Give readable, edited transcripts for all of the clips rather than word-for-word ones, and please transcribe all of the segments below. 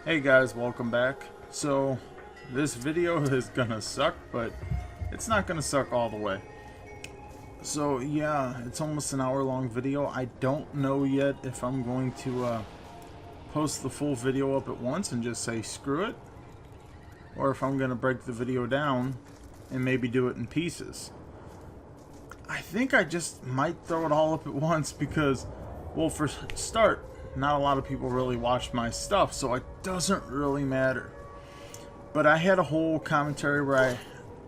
Hey guys, welcome back. So this video is gonna suck, but it's not gonna suck all the way. So yeah, it's almost an hour-long video. I don't know yet if I'm going to post the full video up at once and just say screw it, or if I'm gonna break the video down and maybe do it in pieces. I think I just might throw it all up at once because, well, for start, not a lot of people really watch my stuff, so it doesn't really matter. But I had a whole commentary where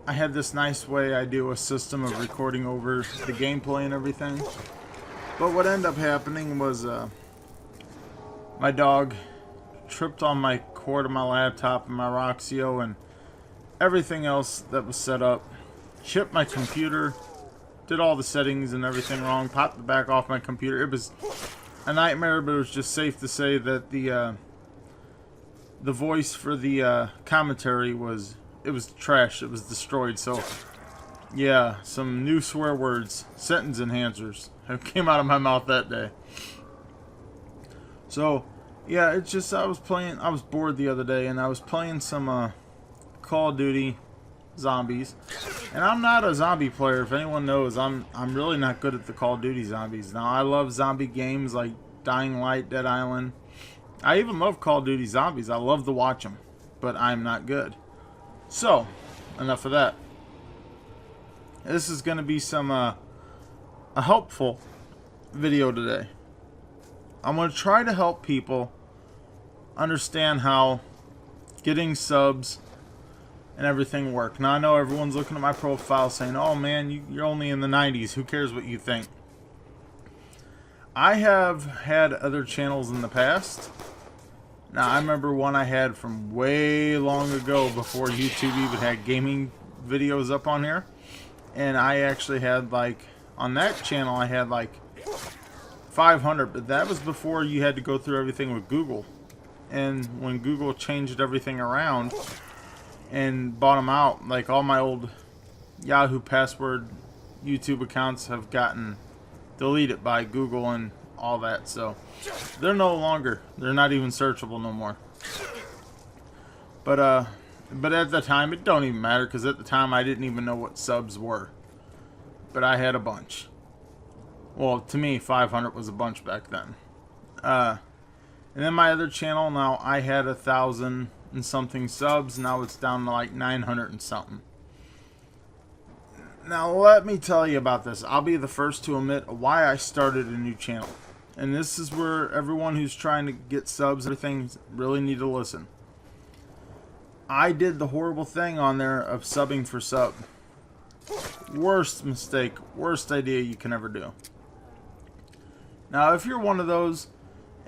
I had this nice way I do a system of recording over the gameplay and everything. But what ended up happening was my dog tripped on my cord of my laptop and my Roxio and everything else that was set up, chipped my computer, did all the settings and everything wrong, popped the back off my computer. It was a nightmare, but it was just safe to say that the voice for the commentary was trash. It was destroyed. So yeah, some new swear words, sentence enhancers, came out of my mouth that day. So yeah, it's just I was bored the other day, and I was playing some Call of Duty Zombies, and I'm not a zombie player. If anyone knows, I'm really not good at the Call of Duty zombies. Now I love zombie games like Dying Light, Dead Island. I even love Call of Duty Zombies. I love to watch them, but I'm not good. So enough of that. This is going to be some a helpful video today. I'm going to try to help people understand how getting subs and everything work. Now I know everyone's looking at my profile saying, oh man, you're only in the 90s, who cares what you think? I have had other channels in the past. Now I remember one I had from way long ago before YouTube even had gaming videos up on here, and I actually had, like, on that channel I had like 500, but that was before you had to go through everything with Google. And when Google changed everything around and bought them out, like all my old Yahoo password YouTube accounts have gotten deleted by Google and all that, so they're not even searchable no more. But at the time it don't even matter, because at the time I didn't even know what subs were, but I had a bunch. Well, to me 500 was a bunch back then. And then my other channel, now I had 1,000 and something subs. Now it's down to like 900 and something. Now let me tell you about this. I'll be the first to admit why I started a new channel, and this is where everyone who's trying to get subs, everything, really need to listen. I did the horrible thing on there of subbing for sub. Worst mistake, worst idea you can ever do. Now if you're one of those,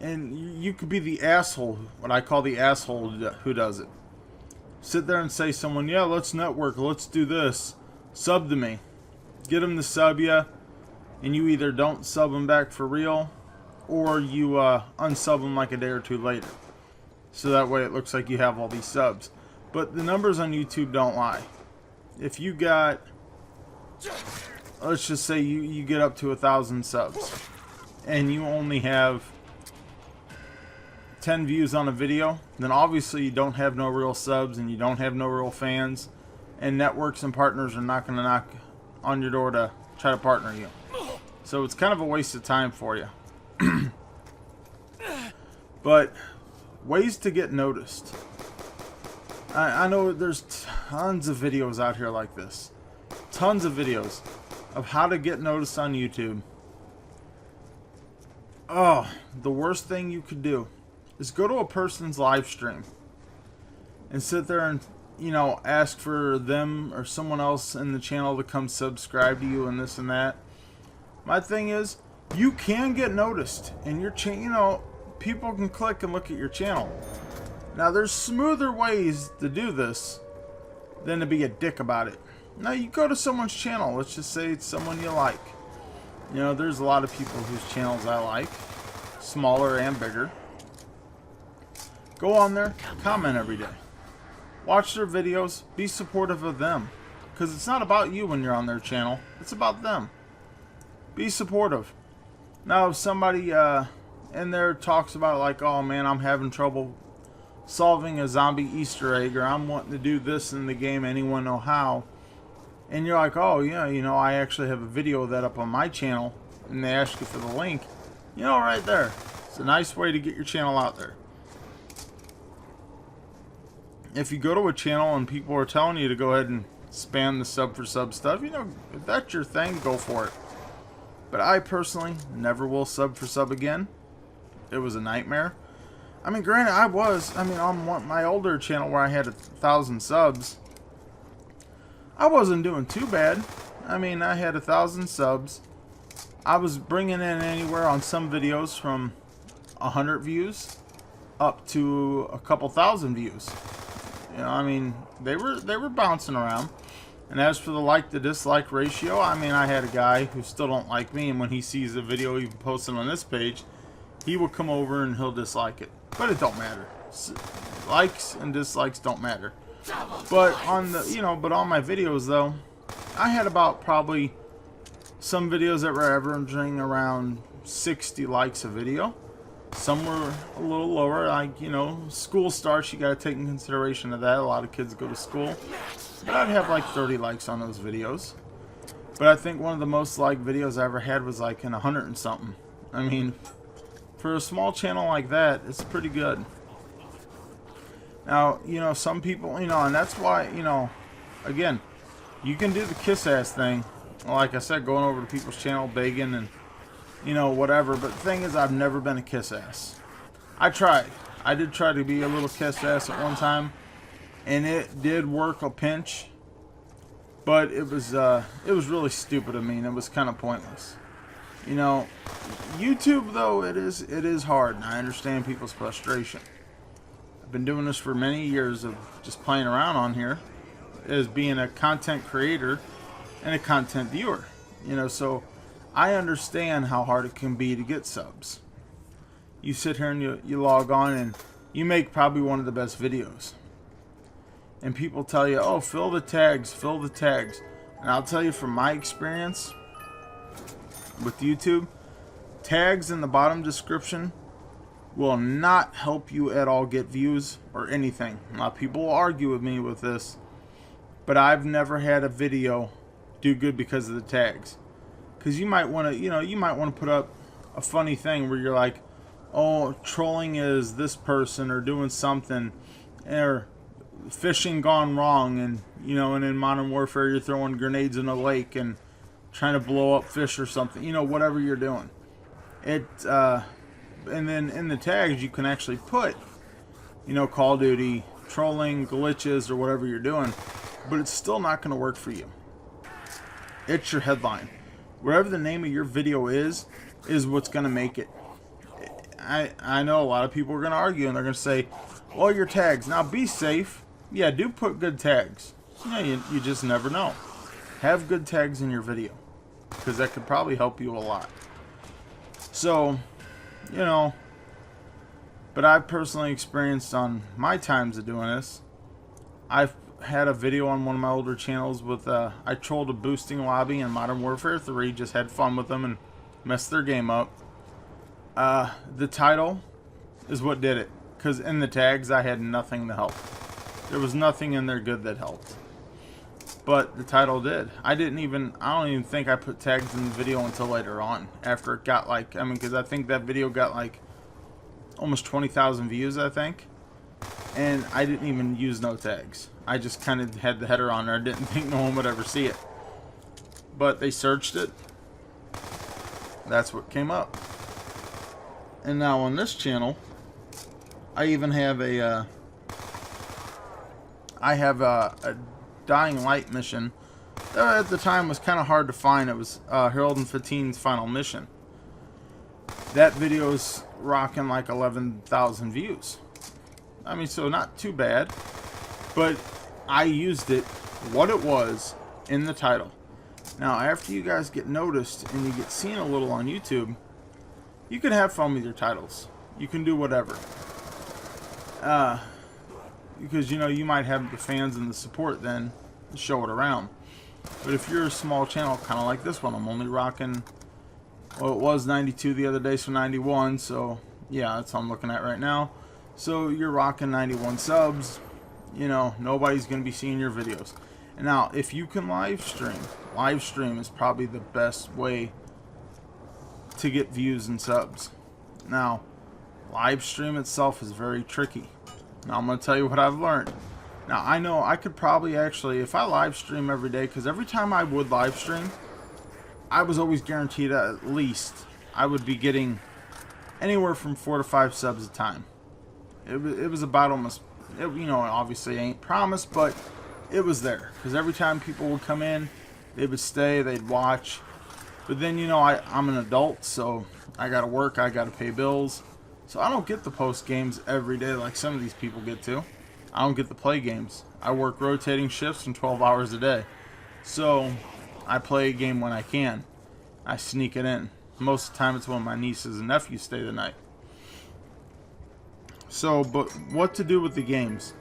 and you could be the asshole, what I call the asshole who does it. Sit there and say someone, yeah, let's network, let's do this. Sub to me. Get them to sub you, and you either don't sub them back for real, or you unsub them like a day or two later. So that way it looks like you have all these subs. But the numbers on YouTube don't lie. If you got, let's just say you get up to 1,000 subs, and you only have 10 views on a video, then obviously you don't have no real subs and you don't have no real fans, and networks and partners are not going to knock on your door to try to partner you. So it's kind of a waste of time for you. But ways to get noticed. I know there's tons of videos out here like this. Tons of videos of how to get noticed on YouTube. Oh, the worst thing you could do is go to a person's live stream and sit there and, you know, ask for them or someone else in the channel to come subscribe to you and this and that. My thing is, you can get noticed, and your you know, people can click and look at your channel. Now there's smoother ways to do this than to be a dick about it. Now you go to someone's channel, let's just say it's someone you like. You know, there's a lot of people whose channels I like, smaller and bigger. Go on there, comment every day. Watch their videos, be supportive of them. Because it's not about you when you're on their channel, it's about them. Be supportive. Now if somebody in there talks about like, oh man, I'm having trouble solving a zombie Easter egg, or I'm wanting to do this in the game, anyone know how, and you're like, oh yeah, you know, I actually have a video of that up on my channel, and they ask you for the link, you know, right there. It's a nice way to get your channel out there. If you go to a channel and people are telling you to go ahead and spam the sub for sub stuff, you know, if that's your thing, go for it. But I personally never will sub for sub again. It was a nightmare. I mean, granted, on my older channel where I had 1,000 subs, I wasn't doing too bad. I mean, I had 1,000 subs. I was bringing in anywhere on some videos from 100 views up to a couple thousand views. You know, I mean, they were bouncing around. And as for the like to dislike ratio, I mean, I had a guy who still don't like me, and when he sees a video even posted on this page, he will come over and he'll dislike it. But it don't matter. Likes and dislikes don't matter. But on the, you know, but on my videos though, I had about probably some videos that were averaging around 60 likes a video. Some were a little lower, like, you know, school starts, you got to take in consideration of that. A lot of kids go to school. But I'd have like 30 likes on those videos. But I think one of the most liked videos I ever had was like in 100 and something. I mean, for a small channel like that, it's pretty good. Now, you know, some people, you know, and that's why, you know, again, you can do the kiss ass thing. Like I said, going over to people's channel, begging and, you know, whatever. But the thing is, I've never been a kiss ass. I tried. I did try to be a little kiss ass at one time, and it did work a pinch. But it was really stupid of me, and it was kind of pointless. You know, YouTube though, it is hard, and I understand people's frustration. I've been doing this for many years of just playing around on here as being a content creator and a content viewer. You know, so I understand how hard it can be to get subs. You sit here and you log on and you make probably one of the best videos. And people tell you, oh, fill the tags, fill the tags. And I'll tell you from my experience with YouTube, tags in the bottom description will not help you at all get views or anything. A lot of people will argue with me with this, but I've never had a video do good because of the tags. Because you might want to, you know, you might want to put up a funny thing where you're like, oh, trolling is this person or doing something, or fishing gone wrong, and you know, and in Modern Warfare you're throwing grenades in a lake and trying to blow up fish or something, you know, whatever you're doing. And then in the tags you can actually put, you know, Call of Duty, trolling, glitches, or whatever you're doing, but it's still not going to work for you. It's your headline. Wherever the name of your video is what's going to make it. I know a lot of people are going to argue and they're going to say, well, your tags. Now, be safe. Yeah, do put good tags. You just never know. Have good tags in your video, because that could probably help you a lot. So, you know, but I've personally experienced on my times of doing this, I've had a video on one of my older channels with, I trolled a boosting lobby in Modern Warfare 3, just had fun with them and messed their game up. The title is what did it, because in the tags I had nothing to help. There was nothing in there good that helped. But the title did. I don't even think I put tags in the video until later on, after it got like, I mean, because I think that video got like almost 20,000 views, I think. And I didn't even use no tags. I just kind of had the header on there. I didn't think no one would ever see it. But they searched it. That's what came up. And now on this channel, I even have a Dying Light mission that at the time was kind of hard to find. It was Harold and Fateen's final mission. That video is rocking like 11,000 views. I mean, so not too bad, but I used it, what it was, in the title. Now, after you guys get noticed and you get seen a little on YouTube, you can have fun with your titles. You can do whatever. Because, you know, you might have the fans and the support then to show it around. But if you're a small channel, kind of like this one, I'm only rocking, well, it was 92 the other day, so 91, so yeah, that's what I'm looking at right now. So you're rocking 91 subs, you know, nobody's going to be seeing your videos. And now, if you can live stream is probably the best way to get views and subs. Now, live stream itself is very tricky. Now, I'm going to tell you what I've learned. Now, I know I could probably actually, if I live stream every day, because every time I would live stream, I was always guaranteed at least I would be getting anywhere from 4 to 5 subs a time. It was about almost, you know, obviously ain't promised, but it was there. Because every time people would come in, they would stay, they'd watch. But then, you know, I'm an adult, so I got to work, I got to pay bills. So I don't get to post games every day like some of these people get to. I don't get to play games. I work rotating shifts and 12 hours a day. So I play a game when I can. I sneak it in. Most of the time it's when my nieces and nephews stay the night. So, but what to do with the games?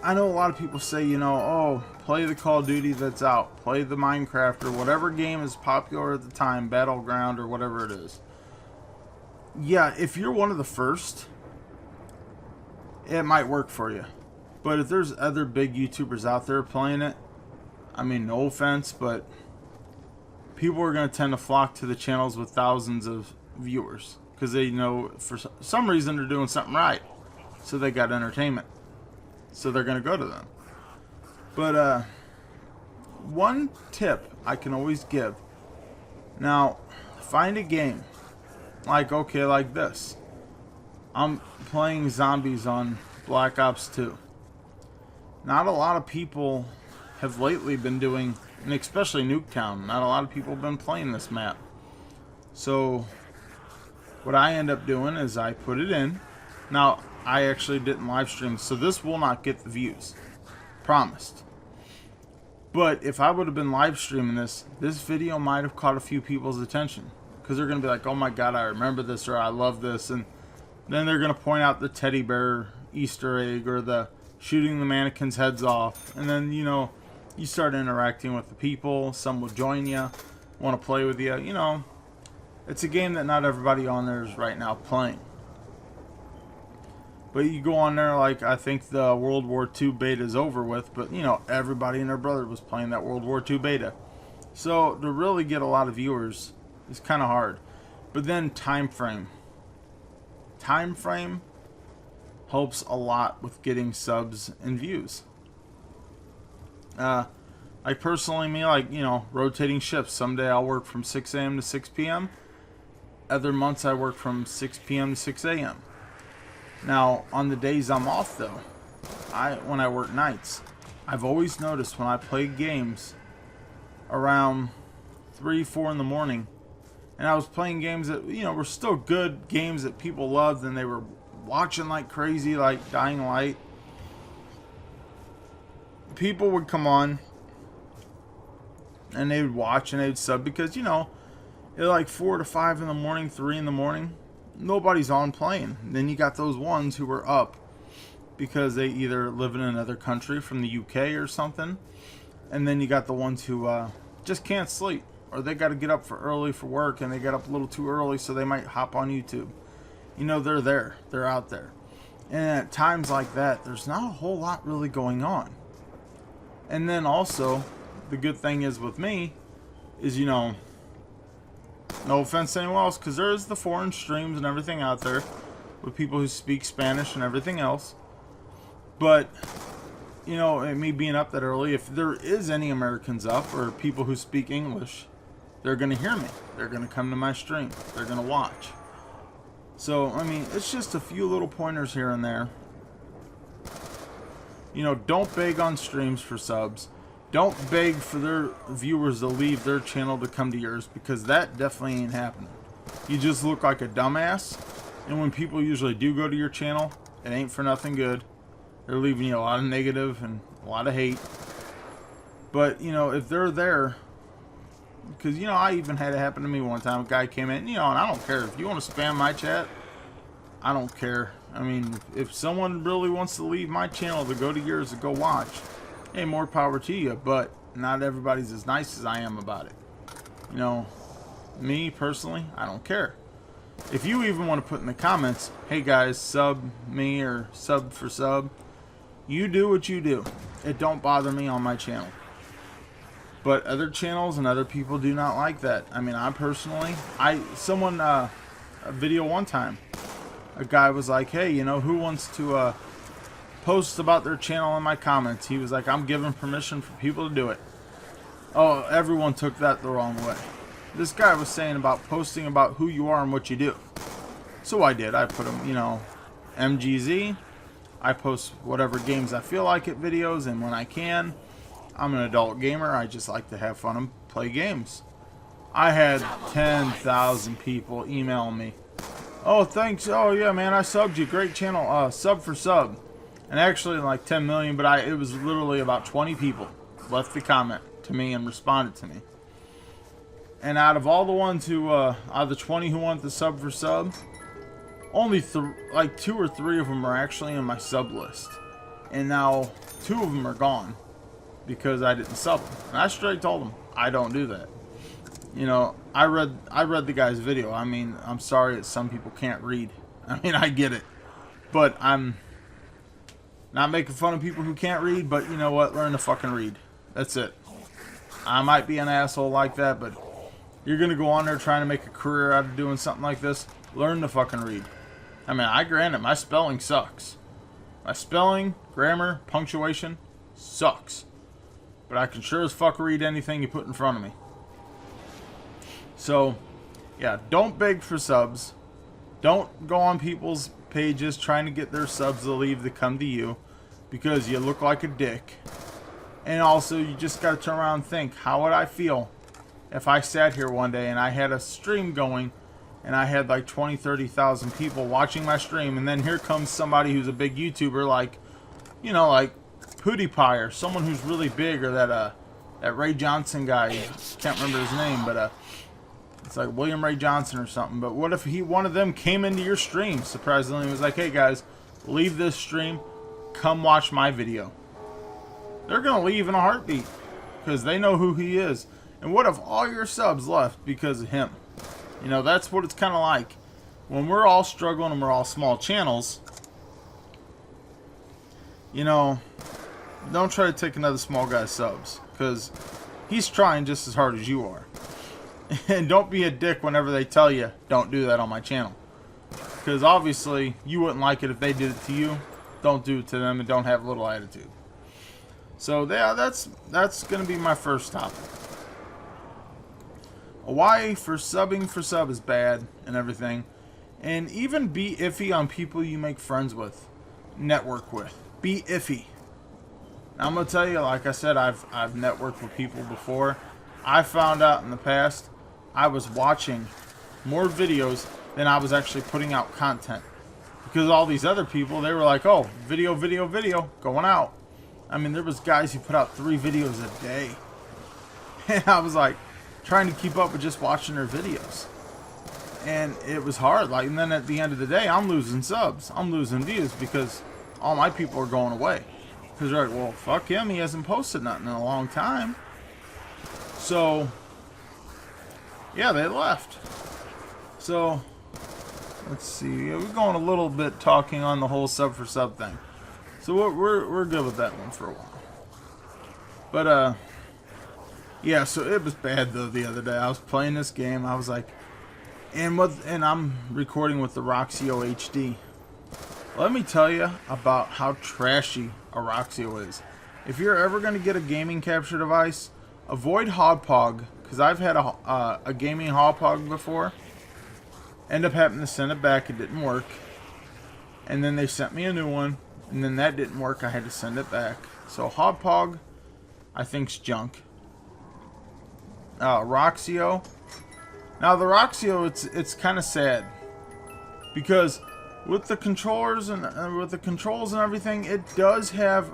I know a lot of people say, you know, oh, play the Call of Duty that's out. Play the Minecraft or whatever game is popular at the time, Battleground or whatever it is. Yeah, if you're one of the first, it might work for you. But if there's other big YouTubers out there playing it, I mean, no offense, but people are going to tend to flock to the channels with thousands of viewers. Because they know for some reason they're doing something right. So they got entertainment. So they're going to go to them. But one tip I can always give. Now, find a game. Like, okay, like this. I'm playing zombies on Black Ops 2. Not a lot of people have lately been doing, and especially Nuketown, not a lot of people have been playing this map. So what I end up doing is I put it in. Now, I actually didn't live stream, so this will not get the views. Promised. But if I would have been live streaming this video might have caught a few people's attention. Because they're going to be like, oh my god, I remember this, or I love this. And then they're going to point out the teddy bear Easter egg, or the shooting the mannequins' heads off. And then, you know, you start interacting with the people. Some will join you, want to play with you. You know, it's a game that not everybody on there is right now playing. But you go on there, like, I think the World War II beta is over with, but, you know, everybody and their brother was playing that World War II beta. So, to really get a lot of viewers is kind of hard. But then, time frame. Time frame helps a lot with getting subs and views. Like, personally, me, like, you know, rotating shifts. Someday I'll work from 6 a.m. to 6 p.m. Other months I work from 6 p.m. to 6 a.m. Now, on the days I'm off, though, when I work nights, I've always noticed when I play games around 3, 4 in the morning, and I was playing games that, you know, were still good games that people loved, and they were watching like crazy, like Dying Light. People would come on, and they would watch, and they would sub, because, you know, at like 4 to 5 in the morning, 3 in the morning, nobody's on playing. Then you got those ones who were up because they either live in another country from the UK or something. And then you got the ones who just can't sleep, or they got to get up for early for work, and they get up a little too early, so they might hop on YouTube. You know, they're there. They're out there. And at times like that, there's not a whole lot really going on. And then also, the good thing is with me is, you know, no offense to anyone else, because there's the foreign streams and everything out there with people who speak Spanish and everything else. But, you know, and me being up that early, if there is any Americans up or people who speak English, they're going to hear me. They're going to come to my stream. They're going to watch. So, I mean, it's just a few little pointers here and there. You know, don't beg on streams for subs. Don't beg for their viewers to leave their channel to come to yours, because that definitely ain't happening. You just look like a dumbass, and when people usually do go to your channel, it ain't for nothing good. They're leaving you a lot of negative and a lot of hate. But, you know, if they're there, because, you know, I even had it happen to me one time. A guy came in, you know, and I don't care. If you want to spam my chat, I don't care. I mean, if someone really wants to leave my channel to go to yours to go watch, hey, more power to you, but not everybody's as nice as I am about it. You know, me personally, I don't care. If you even want to put in the comments, hey guys, sub me or sub for sub, you do what you do. It don't bother me on my channel. But other channels and other people do not like that. I mean, I personally, a video one time, a guy was like, hey, you know, who wants to post about their channel in my comments? He was like, I'm giving permission for people to do it. Oh, everyone took that the wrong way. This guy was saying about posting about who you are and what you do. So I did. I put them, you know, MGZ. I post whatever games I feel like at videos, and when I can. I'm an adult gamer. I just like to have fun and play games. I had 10,000 people email me. Oh, thanks. Oh, yeah, man, I subbed you. Great channel. Sub for sub. And actually, like 10 million, but it was literally about 20 people left the comment to me and responded to me. And out of all the ones who, out of the 20 who want the sub for sub, only like 2 or 3 of them are actually in my sub list. And now 2 of them are gone because I didn't sub them. And I straight told them, I don't do that. You know, I read the guy's video. I mean, I'm sorry that some people can't read. I mean, I get it. But I'm not making fun of people who can't read, but you know what? Learn to fucking read. That's it. I might be an asshole like that, but you're going to go on there trying to make a career out of doing something like this. Learn to fucking read. I mean, I grant it, my spelling sucks. My spelling, grammar, punctuation sucks. But I can sure as fuck read anything you put in front of me. So, yeah, don't beg for subs. Don't go on people's pages trying to get their subs to leave to come to you, because you look like a dick. And also, you just got to turn around and think, how would I feel if I sat here one day and I had a stream going and I had like 20, 30,000 people watching my stream, and then here comes somebody who's a big YouTuber like, you know, like PewDiePie or someone who's really big, or that Ray Johnson guy, can't remember his name, but it's like William Ray Johnson or something. But what if one of them came into your stream surprisingly and was like, hey guys, leave this stream, come watch my video? They're gonna leave in a heartbeat because they know who he is. And what if all your subs left because of him? You know, that's what it's kind of like when we're all struggling and we're all small channels. You know, don't try to take another small guy's subs, because he's trying just as hard as you are. And don't be a dick whenever they tell you, don't do that on my channel. Because obviously, you wouldn't like it if they did it to you. Don't do it to them, and don't have a little attitude. So, yeah, that's going to be my first topic. Why for subbing for sub is bad and everything. And even be iffy on people you make friends with, network with. Be iffy. Now, I'm going to tell you, like I said, I've networked with people before. I found out in the past I was watching more videos than I was actually putting out content. Because all these other people, they were like, oh, video, video, video, going out. I mean, there was guys who put out 3 videos a day. And I was like, trying to keep up with just watching their videos. And it was hard. Like, and then at the end of the day, I'm losing subs. I'm losing views because all my people are going away. Because they're like, well, fuck him. He hasn't posted nothing in a long time. So, yeah, they left. So, let's see. We're going a little bit talking on the whole sub for sub thing. So we're good with that one for a while. But, yeah, so it was bad though the other day. I was playing this game. I was like, and I'm recording with the Roxio HD. Let me tell you about how trashy a Roxio is. If you're ever going to get a gaming capture device, avoid Hauppauge, because I've had a gaming Hauppauge before. End up having to send it back. It didn't work. And then they sent me a new one, and then that didn't work. I had to send it back. So Hauppauge, I think's junk. Roxio. Now the Roxio, it's kind of sad because with the controllers and with the controls and everything, it does have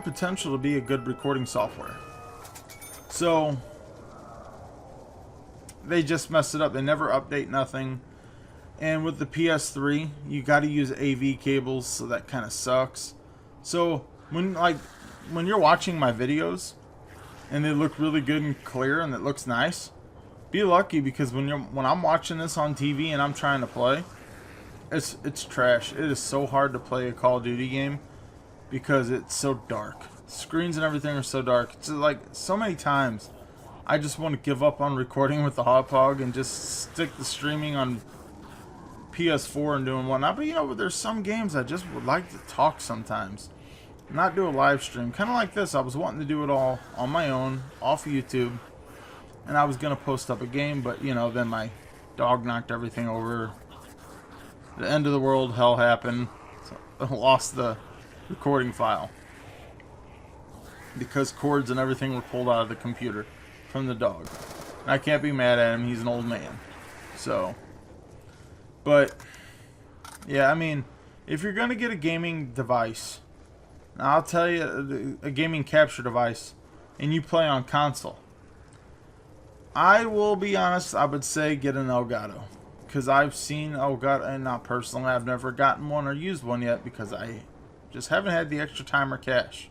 potential to be a good recording software. So they just messed it up. They never update nothing. And with the PS3, you got to use AV cables, so that kind of sucks. So when you're watching my videos and they look really good and clear and it looks nice, be lucky, because when I'm watching this on TV and I'm trying to play, it's trash. It is so hard to play a Call of Duty game because it's so dark. Screens and everything are so dark. It's like so many times I just want to give up on recording with the hot pog and just stick the streaming on PS4 and doing whatnot. But you know, there's some games I just would like to talk sometimes, not do a live stream. Kind of like this. I was wanting to do it all on my own off of YouTube, and I was gonna post up a game, but you know, then my dog knocked everything over. The end of the world, hell happened. So I lost the recording file because cords and everything were pulled out of the computer from the dog. And I can't be mad at him. He's an old man. So, but yeah, I mean, if you're gonna get a gaming device, now I'll tell you, a gaming capture device, and you play on console, I will be honest, I would say get an Elgato. Because I've seen Elgato, and not personally, I've never gotten one or used one yet because I just haven't had the extra time or cash.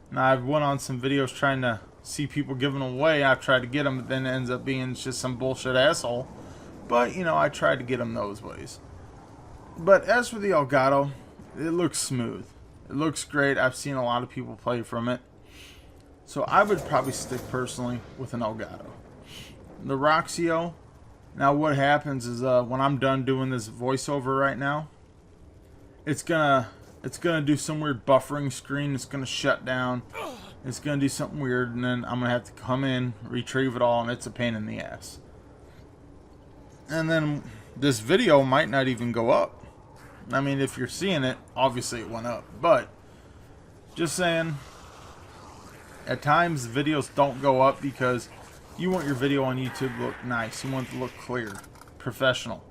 Now, I've went on some videos trying to see people giving them away. I've tried to get them, but then it ends up being just some bullshit asshole. But, you know, I tried to get them those ways. But as for the Elgato, it looks smooth. It looks great. I've seen a lot of people play from it. So I would probably stick personally with an Elgato. The Roxio, now what happens is when I'm done doing this voiceover right now, it's gonna do some weird buffering screen. It's gonna shut down. It's gonna do something weird, and then I'm gonna have to come in, retrieve it all, and it's a pain in the ass. And then this video might not even go up. I mean, if you're seeing it, obviously it went up. But just saying, at times videos don't go up because you want your video on YouTube to look nice. You want it to look clear, professional.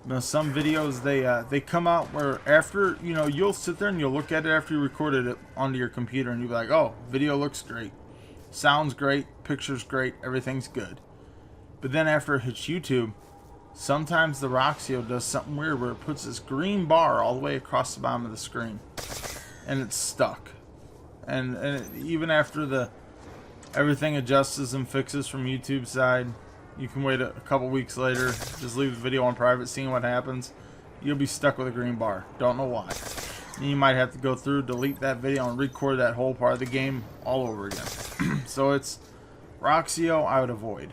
Now, some videos, they come out where after, you know, you'll sit there and you'll look at it after you recorded it onto your computer, and you'll be like, oh, video looks great, sounds great, picture's great, everything's good. But then after it hits YouTube, sometimes the Roxio does something weird where it puts this green bar all the way across the bottom of the screen, and it's stuck. And even after everything adjusts and fixes from YouTube's side, you can wait a couple weeks later, just leave the video on private, seeing what happens. You'll be stuck with a green bar. Don't know why. And you might have to go through, delete that video, and record that whole part of the game all over again. So it's Roxio I would avoid.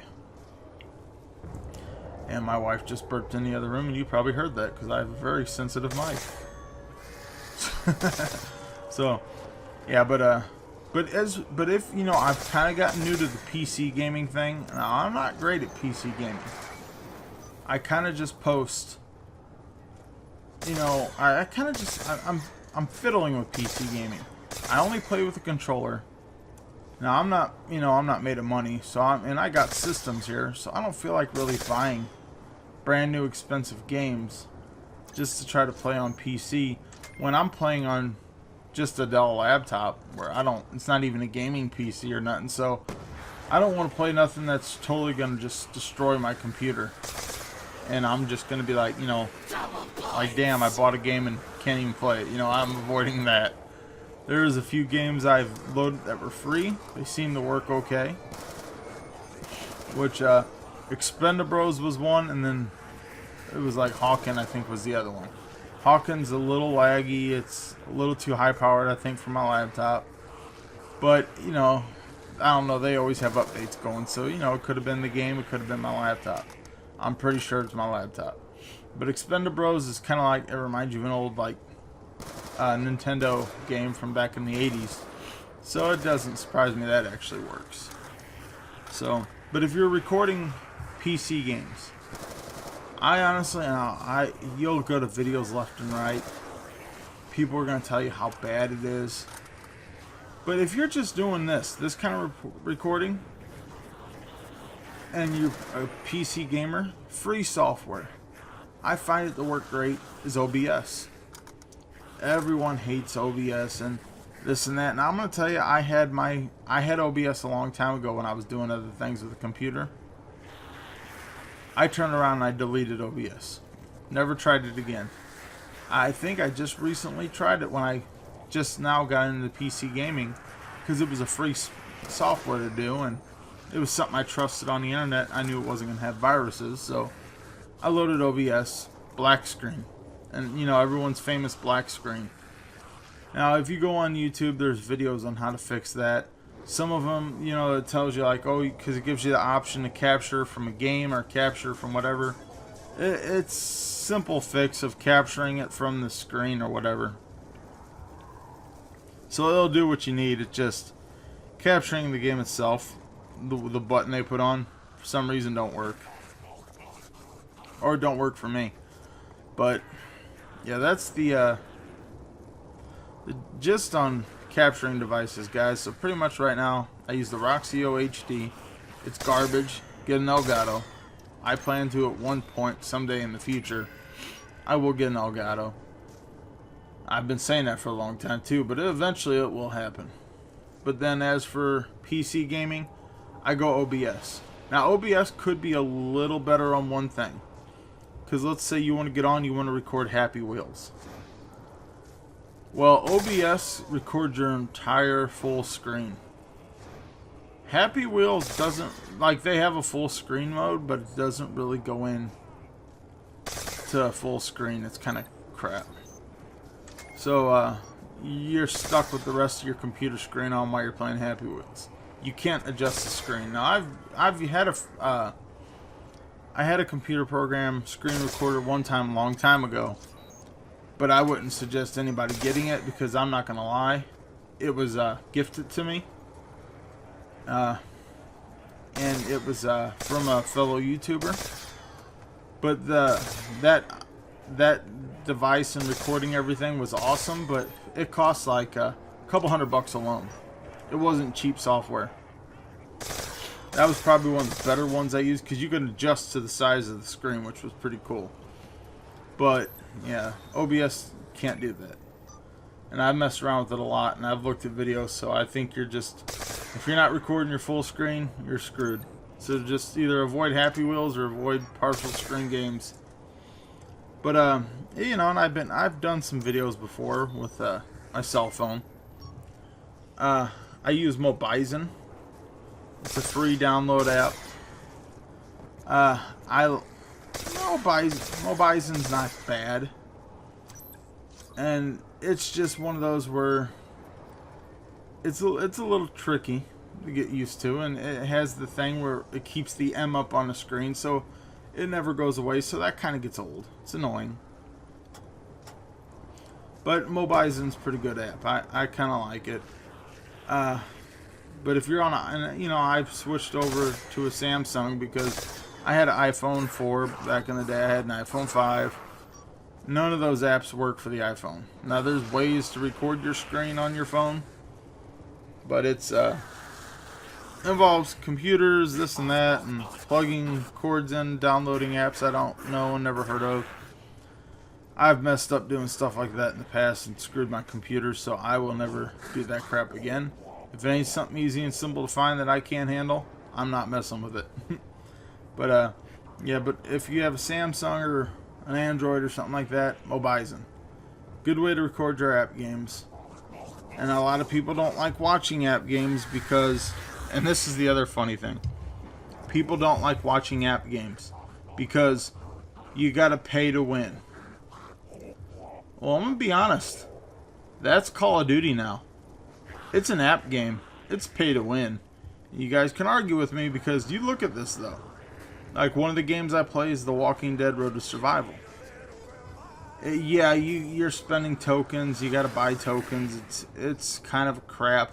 And my wife just burped in the other room, and you probably heard that because I have a very sensitive mic. So, yeah, but if, you know, I've kind of gotten new to the PC gaming thing. Now, I'm not great at PC gaming. I kind of just post, you know, I kind of just, I'm fiddling with PC gaming. I only play with a controller. Now, I'm not, you know, I'm not made of money, so and I got systems here, so I don't feel like really buying brand new expensive games just to try to play on PC when I'm playing on just a Dell laptop where it's not even a gaming PC or nothing. So I don't want to play nothing that's totally going to just destroy my computer, and I'm just going to be like, you know, like, damn, I bought a game and can't even play it. You know, I'm avoiding that. There's a few games I've loaded that were free. They seem to work okay, which Expendables was one, and then it was like Hawken, I think, was the other one. Hawken's a little laggy. It's a little too high powered, I think, for my laptop. But, you know, I don't know. They always have updates going. So, you know, it could have been the game. It could have been my laptop. I'm pretty sure it's my laptop. But Expendables is kind of like, it reminds you of an old, like, Nintendo game from back in the 80s. So it doesn't surprise me that actually works. So, but if you're recording PC games, I honestly, you'll go to videos left and right. People are going to tell you how bad it is. But if you're just doing this kind of recording, and you're a PC gamer, free software, I find it to work great, is OBS. Everyone hates OBS and this and that. And I'm going to tell you, I had OBS a long time ago when I was doing other things with the computer. I turned around and I deleted OBS. Never tried it again. I think I just recently tried it when I just now got into PC gaming, because it was a free software to do, and it was something I trusted on the internet. I knew it wasn't going to have viruses, so I loaded OBS, black screen. And, you know, everyone's famous black screen. Now, if you go on YouTube, there's videos on how to fix that. Some of them, you know, it tells you like, oh, because it gives you the option to capture from a game or capture from whatever. It's simple fix of capturing it from the screen or whatever. So it'll do what you need. It's just capturing the game itself. The button they put on, for some reason, don't work. Or it don't work for me. But yeah, that's the gist on capturing devices, guys. So pretty much right now, I use the Roxio HD. It's garbage. Get an Elgato. I plan to at one point, someday in the future, I will get an Elgato. I've been saying that for a long time too, but eventually it will happen. But then as for PC gaming, I go OBS. Now OBS could be a little better on one thing. Because let's say you want to get on, you want to record Happy Wheels. Well, OBS records your entire full screen. Happy Wheels doesn't, like, they have a full screen mode, but it doesn't really go in to a full screen. It's kind of crap. So, you're stuck with the rest of your computer screen on while you're playing Happy Wheels. You can't adjust the screen. Now, I've had I had a computer program screen recorder one time, a long time ago, but I wouldn't suggest anybody getting it because I'm not gonna lie, it was gifted to me, and it was from a fellow YouTuber. But that device and recording everything was awesome, but it cost like a couple $100 alone. It wasn't cheap software. That was probably one of the better ones I used because you can adjust to the size of the screen, which was pretty cool. But yeah, OBS can't do that. And I've messed around with it a lot, and I've looked at videos, so I think you're just, if you're not recording your full screen, you're screwed. So just either avoid Happy Wheels or avoid partial screen games. But you know, and I've done some videos before with my cell phone. I use Mobizen. It's a free download app. Mobizen's not bad, and it's just one of those where it's a little tricky to get used to, and it has the thing where it keeps the M up on the screen, so it never goes away. So that kind of gets old. It's annoying. But Mobizen's a pretty good app. I kind of like it. But if you're on a, you know, I've switched over to a Samsung because I had an iPhone 4 back in the day. I had an iPhone 5. None of those apps work for the iPhone. Now there's ways to record your screen on your phone, but it's involves computers, this and that, and plugging cords in, downloading apps I don't know and never heard of. I've messed up doing stuff like that in the past and screwed my computer, so I will never do that crap again. If it ain't something easy and simple to find that I can't handle, I'm not messing with it. But yeah, but if you have a Samsung or an Android or something like that, Mobizen. Good way to record your app games. And a lot of people don't like watching app games because, and this is the other funny thing, people don't like watching app games because you gotta pay to win. Well, I'm gonna be honest. That's Call of Duty now. It's an app game. It's pay to win. You guys can argue with me because you look at this though. Like one of the games I play is The Walking Dead Road to Survival. Yeah, you're spending tokens. You gotta buy tokens. It's kind of crap.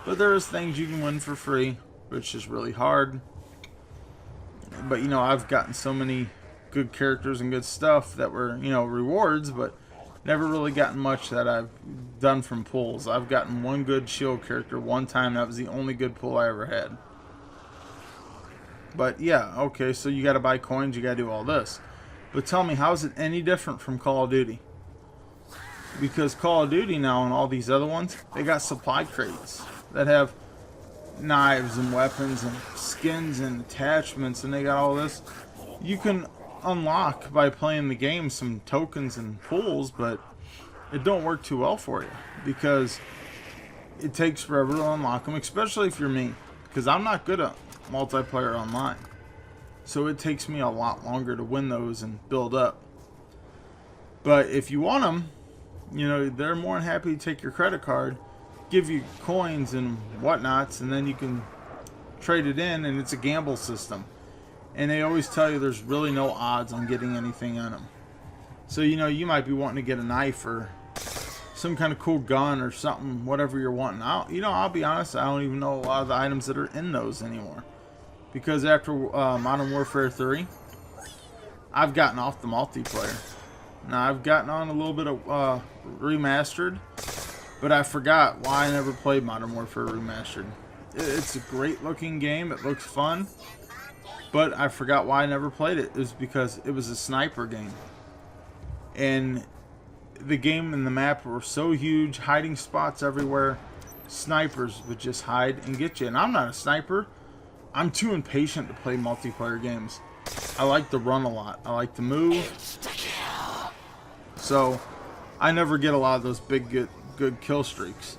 But there's things you can win for free, which is really hard. But you know, I've gotten so many good characters and good stuff that were, you know, rewards, but never really gotten much that I've done from pulls. I've gotten one good shield character one time. That was the only good pull I ever had. But yeah, okay, so you got to buy coins. You got to do all this. But tell me, how is it any different from Call of Duty? Because Call of Duty now and all these other ones, they got supply crates that have knives and weapons and skins and attachments, and they got all this. You can unlock by playing the game some tokens and pulls, but it don't work too well for you because it takes forever to unlock them, especially if you're me, because I'm not good at multiplayer online. So it takes me a lot longer to win those and build up. But if you want them, you know, they're more than happy to take your credit card, give you coins and whatnots, and then you can trade it in, and it's a gamble system. And they always tell you there's really no odds on getting anything on them. So, you know, you might be wanting to get a knife or some kind of cool gun or something, whatever you're wanting. I'll be honest, I don't even know a lot of the items that are in those anymore. Because after Modern Warfare 3, I've gotten off the multiplayer. Now, I've gotten on a little bit of Remastered, but I forgot why I never played Modern Warfare Remastered. It's a great looking game, it looks fun, but I forgot why I never played it. It was because it was a sniper game. And the game and the map were so huge, hiding spots everywhere, snipers would just hide and get you. And I'm not a sniper. I'm too impatient to play multiplayer games. I like to run a lot. I like to move. So I never get a lot of those big good kill streaks.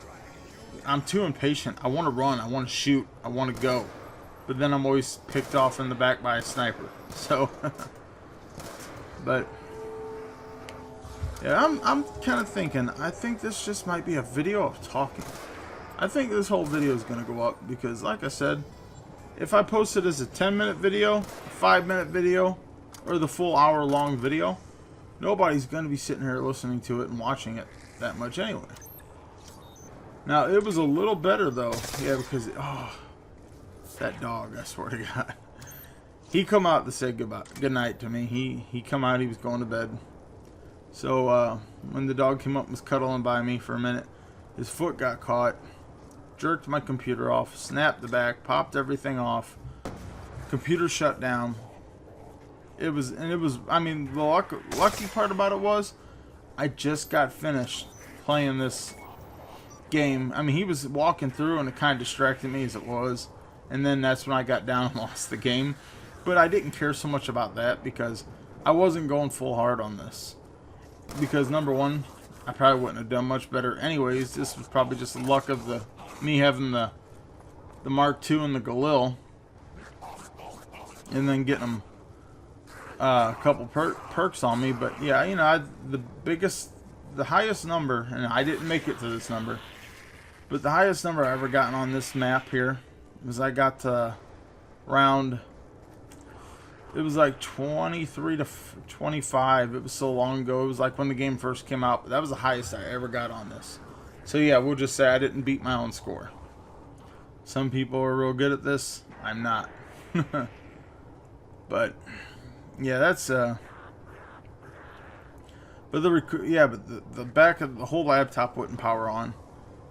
I'm too impatient. I want to run. I want to shoot. I want to go. But then I'm always picked off in the back by a sniper. So, but yeah, I'm kind of thinking, I think this just might be a video of talking. I think this whole video is going to go up because, like I said, if I post it as a 10-minute video, a 5-minute video, or the full hour-long video, nobody's going to be sitting here listening to it and watching it that much anyway. Now, it was a little better, though. Yeah, because, oh, that dog, I swear to God. He come out to say good night to me. He come out, he was going to bed. So, when the dog came up and was cuddling by me for a minute, his foot got caught, jerked my computer off, snapped the back, popped everything off, computer shut down. I mean, the lucky part about it was, I just got finished playing this game. I mean, he was walking through and it kind of distracted me as it was, and then that's when I got down and lost the game. But I didn't care so much about that because I wasn't going full hard on this. Because number one, I probably wouldn't have done much better anyways. This was probably just the luck of me having the Mark II and the Galil, and then getting them a couple perks on me. But yeah, you know, the highest number, and I didn't make it to this number, but the highest number I ever gotten on this map here was I got to round. It was like 23 to 25. It was so long ago. It was like when the game first came out. But that was the highest I ever got on this. So yeah, we'll just say I didn't beat my own score. Some people are real good at this. I'm not. But yeah, that's but the back of the whole laptop wouldn't power on.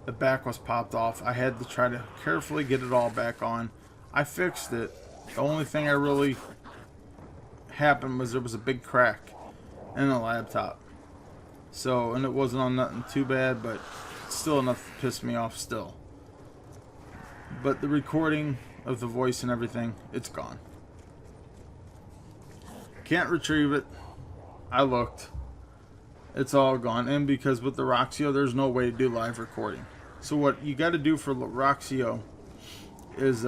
The back was popped off. I had to try to carefully get it all back on. I fixed it. The only thing I really happened was there was a big crack in the laptop. So, and it wasn't on nothing too bad, but still enough to piss me off still. But the recording of the voice and everything, it's gone. Can't retrieve it. I looked. It's all gone. And because with the Roxio, there's no way to do live recording. So what you got to do for Roxio is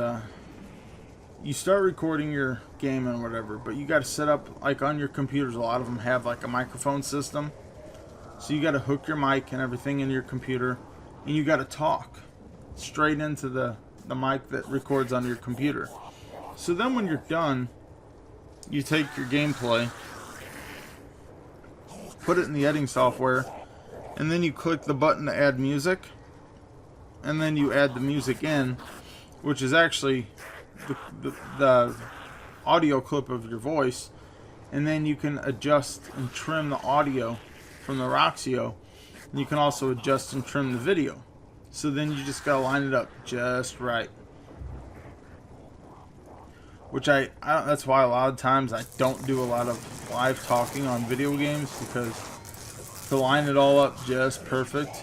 you start recording your game and whatever, but you got to set up, like on your computers, a lot of them have like a microphone system. So you got to hook your mic and everything in your computer, and you got to talk straight into the mic that records on your computer. So then when you're done, you take your gameplay, put it in the editing software, and then you click the button to add music, and then you add the music in, which is actually the audio clip of your voice, and then you can adjust and trim the audio from the Roxio, and you can also adjust and trim the video. So then you just gotta line it up just right. Which that's why a lot of times I don't do a lot of live talking on video games, because to line it all up just perfect,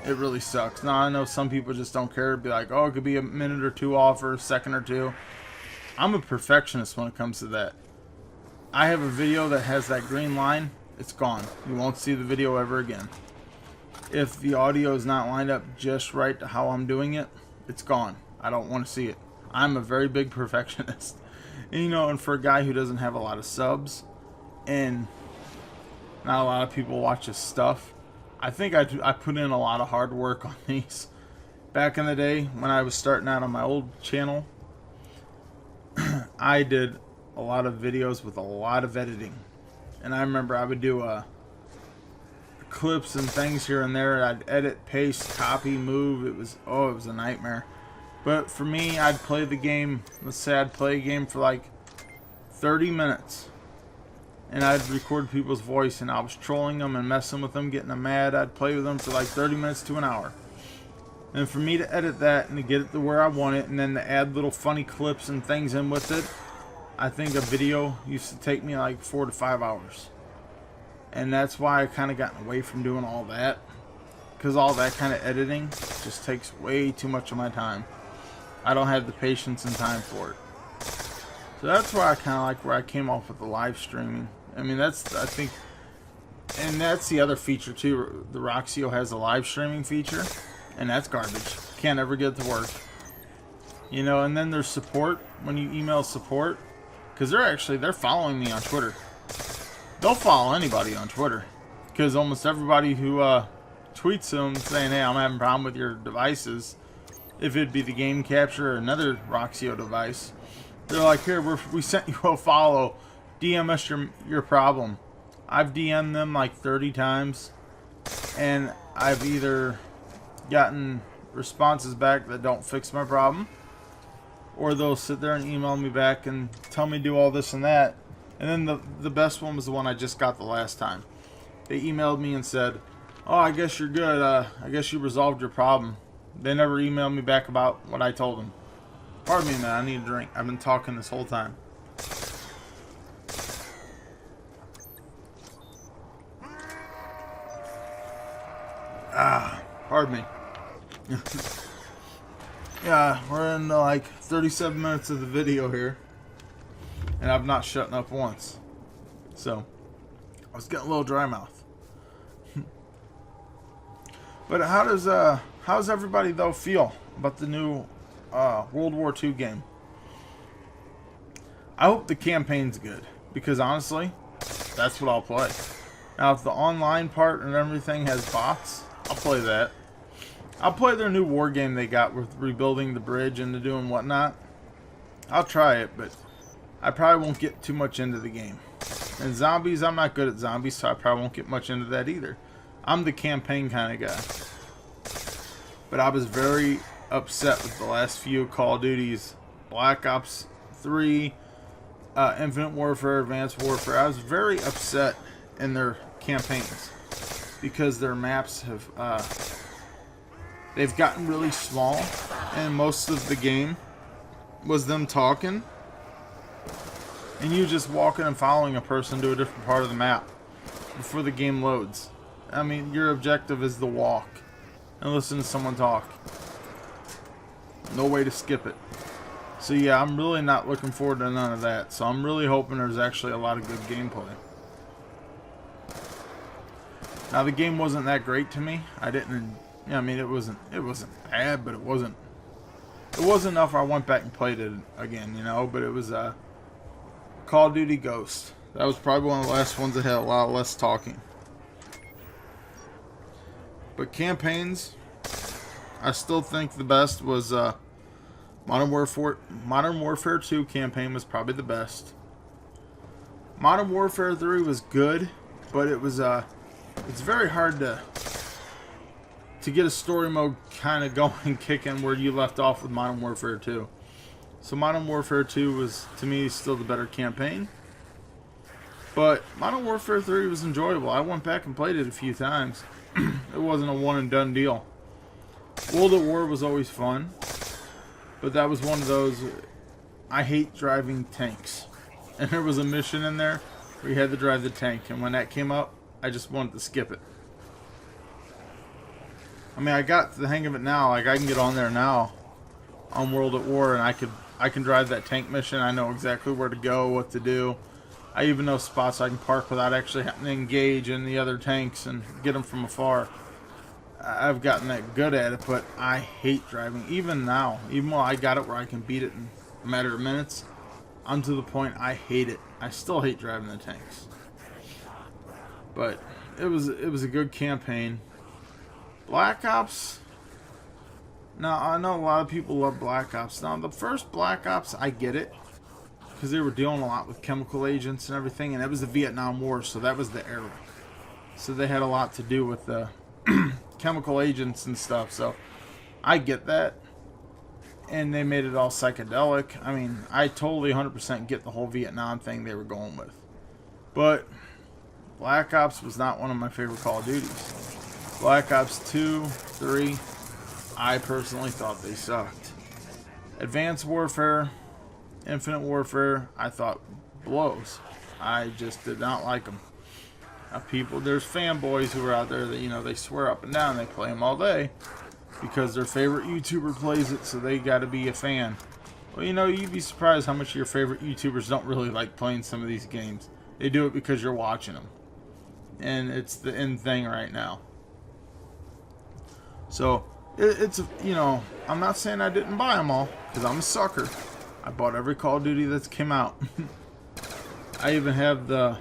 it really sucks. Now, I know some people just don't care. It'd be like, oh, it could be a minute or two off or a second or two. I'm a perfectionist when it comes to that. I have a video that has that green line, it's gone. You won't see the video ever again. If the audio is not lined up just right to how I'm doing it, it's gone. I don't want to see it. I'm a very big perfectionist. And, you know, and for a guy who doesn't have a lot of subs and not a lot of people watch his stuff, I think I put in a lot of hard work on these. Back in the day when I was starting out on my old channel, I did a lot of videos with a lot of editing. And I remember I would do clips and things here and there. I'd edit, paste, copy, move. It was a nightmare. But for me, I'd play the game. Let's say I'd play a game for like 30 minutes. And I'd record people's voice, and I was trolling them and messing with them, getting them mad. I'd play with them for like 30 minutes to an hour. And for me to edit that and to get it to where I want it, and then to add little funny clips and things in with it, I think a video used to take me like 4 to 5 hours. And that's why I kind of gotten away from doing all that. Because all that kind of editing just takes way too much of my time. I don't have the patience and time for it. So that's why I kind of like where I came off with the live streaming. I mean, I think, and that's the other feature too. The Roxio has a live streaming feature, and that's garbage. Can't ever get it to work. You know, and then there's support. When you email support, because they're following me on Twitter. They'll follow anybody on Twitter, because almost everybody who tweets them saying, "Hey, I'm having a problem with your devices," if it'd be the game capture or another Roxio device, they're like, "Here, we sent you a follow. DM us your problem." I've DM'd them like 30 times, and I've either gotten responses back that don't fix my problem, or they'll sit there and email me back and tell me to do all this and that. And then the best one was the one I just got the last time. They emailed me and said, "Oh, I guess you're good. I guess you resolved your problem." They never emailed me back about what I told them. Pardon me, man. I need a drink. I've been talking this whole time. Pardon me. Yeah, we're in like 37 minutes of the video here, and I've not shut up once. So, I was getting a little dry mouth. But how's everybody though feel about the new World War II game? I hope the campaign's good, because honestly, that's what I'll play. Now, if the online part and everything has bots, I'll play that. I'll play their new war game they got with rebuilding the bridge and doing whatnot. I'll try it, but I probably won't get too much into the game. And zombies, I'm not good at zombies, so I probably won't get much into that either. I'm the campaign kind of guy. But I was very upset with the last few Call of Duties. Black Ops 3, Infinite Warfare, Advanced Warfare. I was very upset in their campaigns, because their maps have they've gotten really small, and most of the game was them talking and you just walking and following a person to a different part of the map before the game loads. I mean, your objective is to walk and listen to someone talk. No way to skip it. So yeah, I'm really not looking forward to none of that. So I'm really hoping there's actually a lot of good gameplay. Now, the game wasn't that great to me. I mean, it wasn't bad, but it wasn't enough I went back and played it again, you know. But it was Call of Duty Ghost. That was probably one of the last ones that had a lot less talking. But campaigns, I still think the best was Modern Warfare 2 campaign was probably the best. Modern Warfare 3 was good, but it was it's very hard to get a story mode kind of going and kicking where you left off with Modern Warfare 2. So Modern Warfare 2 was, to me, still the better campaign. But Modern Warfare 3 was enjoyable. I went back and played it a few times. It wasn't a one and done deal. World at War was always fun, but that was one of those, I hate driving tanks. And there was a mission in there where you had to drive the tank, and when that came up, I just wanted to skip it. I mean, I got the hang of it now. Like, I can get on there now on World at War, and I can drive that tank mission. I know exactly where to go, what to do. I even know spots I can park without actually having to engage in the other tanks and get them from afar. I've gotten that good at it, but I hate driving. Even now, even though I got it where I can beat it in a matter of minutes, I'm to the point I hate it. I still hate driving the tanks. But it was a good campaign. Black Ops. Now, I know a lot of people love Black Ops. Now, the first Black Ops, I get it. Because they were dealing a lot with chemical agents and everything. And it was the Vietnam War, so that was the era. So they had a lot to do with the chemical agents and stuff. So I get that. And they made it all psychedelic. I mean, I totally 100% get the whole Vietnam thing they were going with. But Black Ops was not one of my favorite Call of Duties. Black Ops 2, 3, I personally thought they sucked. Advanced Warfare, Infinite Warfare, I thought blows. I just did not like them. Now, there's fanboys who are out there that, you know, they swear up and down, they play them all day because their favorite YouTuber plays it, so they got to be a fan. Well, you know, you'd be surprised how much of your favorite YouTubers don't really like playing some of these games. They do it because you're watching them. And it's the end thing right now. So, it's, you know, I'm not saying I didn't buy them all, because I'm a sucker. I bought every Call of Duty that's came out. I even have the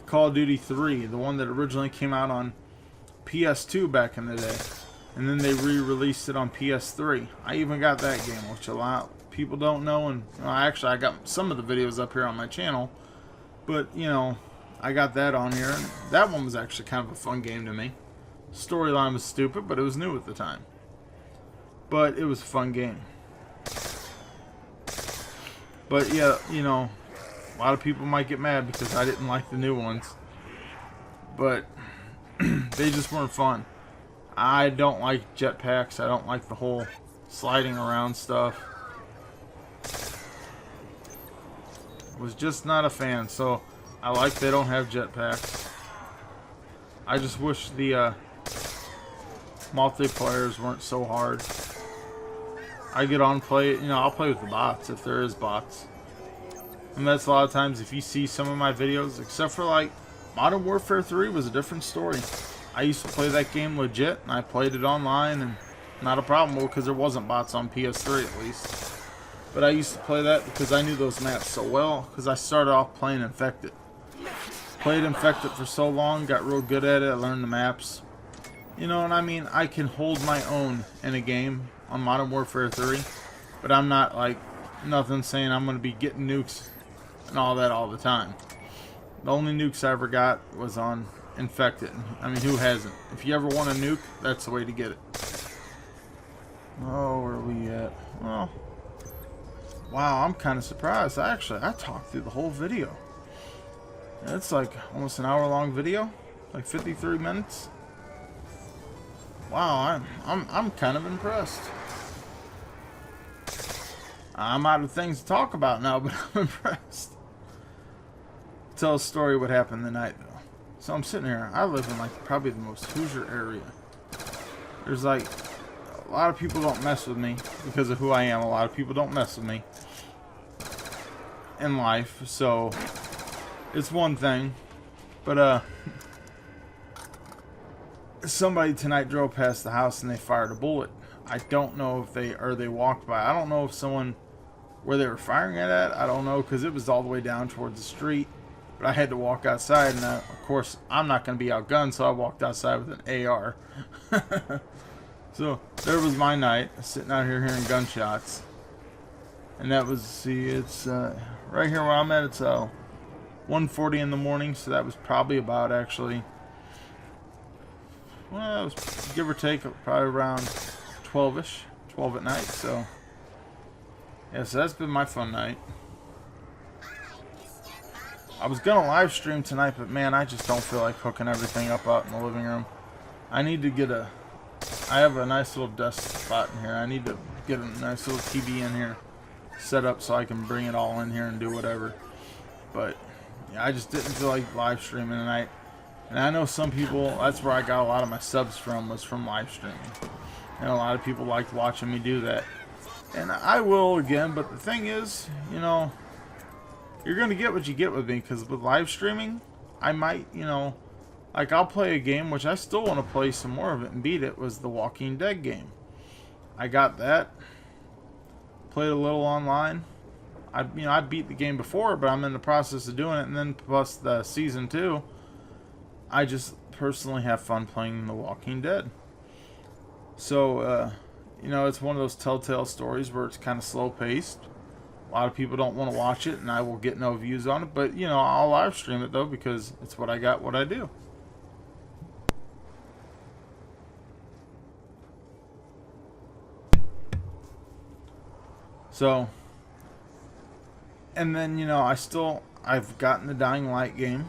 Call of Duty 3, the one that originally came out on PS2 back in the day. And then they re-released it on PS3. I even got that game, which a lot of people don't know. And well, actually, I got some of the videos up here on my channel. But, you know, I got that on here. And that one was actually kind of a fun game to me. Storyline was stupid, but it was new at the time. But it was a fun game. But yeah, you know, a lot of people might get mad because I didn't like the new ones. But they just weren't fun. I don't like jetpacks. I don't like the whole sliding around stuff. Was just not a fan. So I like they don't have jetpacks. I just wish the multiplayers weren't so hard. I get on play, you know, I'll play with the bots if there is bots. And that's a lot of times if you see some of my videos, except for like Modern Warfare 3 was a different story. I used to play that game legit and I played it online and not a problem because there wasn't bots on PS3 at least. But I used to play that because I knew those maps so well because I started off playing Infected. Played Infected for so long, got real good at it, I learned the maps. You know what I mean? I can hold my own in a game on Modern Warfare 3, but I'm not like nothing saying I'm going to be getting nukes and all that all the time. The only nukes I ever got was on Infected. I mean, who hasn't? If you ever want a nuke, that's the way to get it. Oh, where are we at? Well, wow, I'm kind of surprised. I talked through the whole video. It's like almost an hour-long video, like 53 minutes. Wow, I'm kind of impressed. I'm out of things to talk about now, but I'm impressed. Tell a story what happened the night though. So I'm sitting here. I live in like probably the most Hoosier area. There's like a lot of people don't mess with me because of who I am. A lot of people don't mess with me in life, so it's one thing. But somebody tonight drove past the house and they fired a bullet. I don't know if they walked by. I don't know if someone where they were firing it at. I don't know because it was all the way down towards the street. But I had to walk outside, and of course I'm not going to be outgunned, so I walked outside with an AR. So there was my night, sitting out here hearing gunshots. And that was, see, it's right here where I'm at. It's 1:40 in the morning, so that was probably about actually, well, it was give or take probably around 12ish, 12 at night. So yeah, so that's been my fun night. I was gonna live stream tonight, but man, I just don't feel like hooking everything up out in the living room. I need to get I have a nice little desk spot in here. I need to get a nice little TV in here set up so I can bring it all in here and do whatever. But yeah, I just didn't feel like live streaming tonight. And I know some people, that's where I got a lot of my subs from, was from live streaming. And a lot of people liked watching me do that. And I will again, but the thing is, you know, you're going to get what you get with me, because with live streaming, I might, you know, Like, I'll play a game, which I still want to play some more of it and beat it, was the Walking Dead game. I got that. Played a little online. I beat the game before, but I'm in the process of doing it, and then plus the season 2, I just personally have fun playing The Walking Dead. So, it's one of those telltale stories where it's kind of slow-paced. A lot of people don't want to watch it, and I will get no views on it, but, I'll live stream it, though, because it's what I do. So, and then, I've gotten the Dying Light game.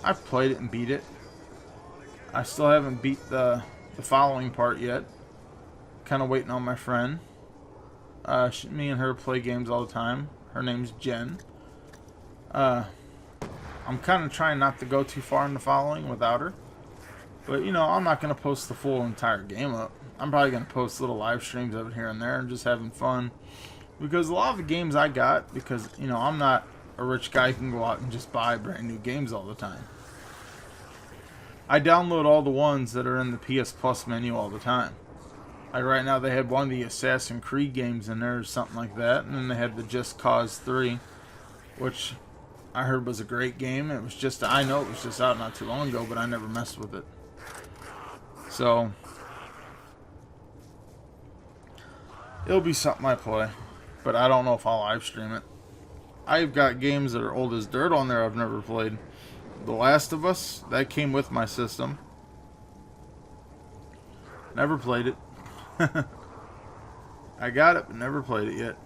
I've played it and beat it. I still haven't beat the following part yet. Kind of waiting on my friend. Me and her play games all the time. Her name's Jen. I'm kind of trying not to go too far in the following without her. But, I'm not going to post the full entire game up. I'm probably going to post little live streams of it here and there and just having fun. Because a lot of the games I got, because, I'm not a rich guy who can go out and just buy brand new games all the time. I download all the ones that are in the PS Plus menu all the time. Like right now they had one of the Assassin's Creed games in there or something like that. And then they had the Just Cause 3, which I heard was a great game. I know it was just out not too long ago, but I never messed with it. So, it'll be something I play. But I don't know if I'll live stream it. I've got games that are old as dirt on there I've never played. The Last of Us, that came with my system. Never played it. I got it, but never played it yet.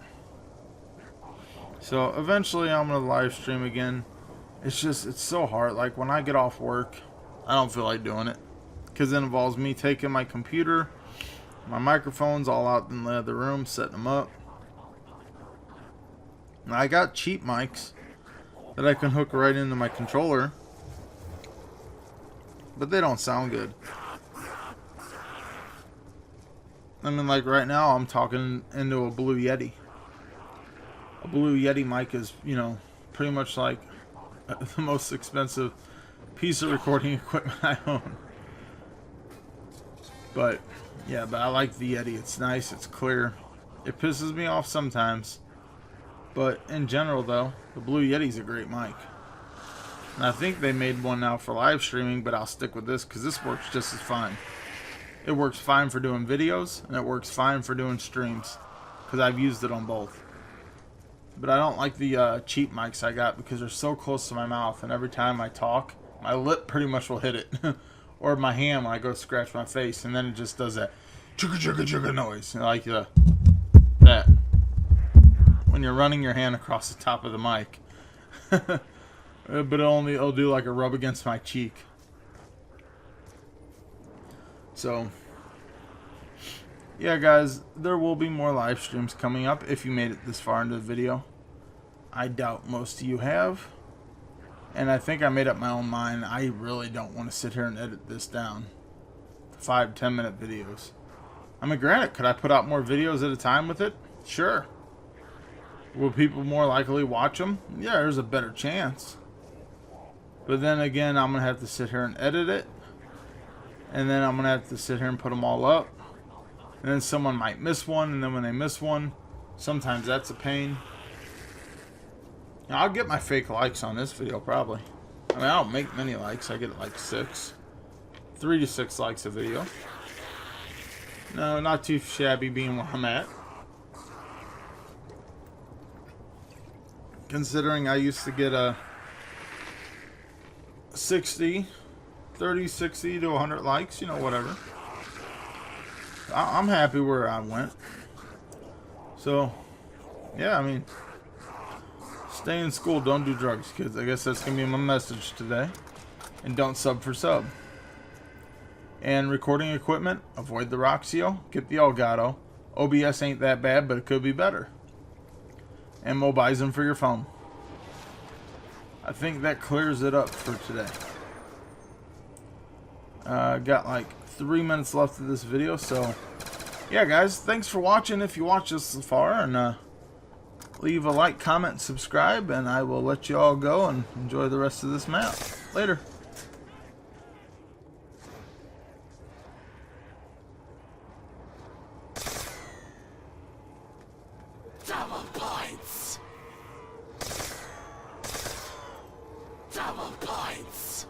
So eventually I'm going to live stream again. It's so hard. Like when I get off work, I don't feel like doing it. Because it involves me taking my computer, my microphones all out in the other room, setting them up. I got cheap mics that I can hook right into my controller, but they don't sound good. I mean, like right now I'm talking into a Blue Yeti. A Blue Yeti mic is, pretty much like the most expensive piece of recording equipment I own. But I like the Yeti. It's nice, it's clear. It pisses me off sometimes. But in general, though, the Blue Yeti's a great mic. And I think they made one now for live streaming, but I'll stick with this because this works just as fine. It works fine for doing videos, and it works fine for doing streams because I've used it on both. But I don't like the cheap mics I got because they're so close to my mouth, and every time I talk, my lip pretty much will hit it. Or my hand when I go scratch my face, and then it just does that chugga chugga chugga noise. Like that. When you're running your hand across the top of the mic. But it'll do like a rub against my cheek. So, yeah guys, there will be more live streams coming up if you made it this far into the video. I doubt most of you have. And I think I made up my own mind. I really don't want to sit here and edit this down to 5-10 minute videos. I mean, granted, could I put out more videos at a time with it? Sure. Will people more likely watch them? Yeah, there's a better chance. But then again, I'm going to have to sit here and edit it. And then I'm going to have to sit here and put them all up. And then someone might miss one. And then when they miss one, sometimes that's a pain. Now, I'll get my fake likes on this video probably. I mean, I don't make many likes. I get like 6. 3 to 6 likes a video. No, not too shabby being where I'm at. Considering I used to get a 30, 60 to 100 likes, whatever. I'm happy where I went. So, yeah, I mean, stay in school, don't do drugs, kids. I guess that's going to be my message today. And don't sub for sub. And recording equipment, avoid the Roxio, get the Elgato. OBS ain't that bad, but it could be better. And Mobizen for your phone. I think that clears it up for today. Got like 3 minutes left of this video, so yeah guys, thanks for watching if you watched this so far, and leave a like, comment, and subscribe, and I will let you all go and enjoy the rest of this map. Later. pints.